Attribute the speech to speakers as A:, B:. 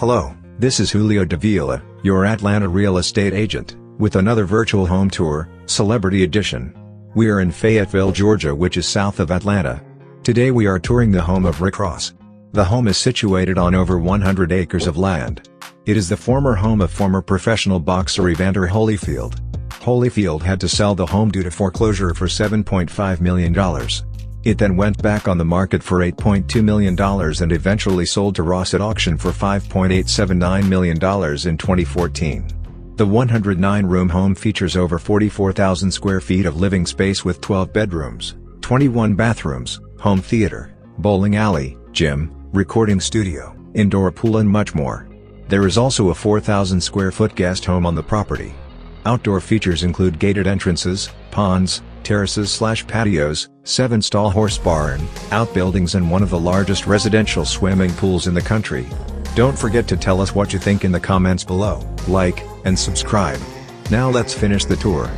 A: Hello, this is Julio Davila, your Atlanta real estate agent, with another virtual home tour, Celebrity Edition. We are in Fayetteville, Georgia, which is south of Atlanta. Today we are touring the home of Rick Ross. The home is situated on over 100 acres of land. It is the former home of former professional boxer Evander Holyfield. Holyfield had to sell the home due to foreclosure for $7.5 million. It then went back on the market for $8.2 million and eventually sold to Ross at auction for $5.879 million in 2014. The 109-room home features over 44,000 square feet of living space with 12 bedrooms, 21 bathrooms, home theater, bowling alley, gym, recording studio, indoor pool and much more. There is also a 4,000 square foot guest home on the property. Outdoor features include gated entrances, ponds, terraces/patios, 7-stall horse barn, outbuildings and one of the largest residential swimming pools in the country. Don't forget to tell us what you think in the comments below, like, and subscribe. Now let's finish the tour.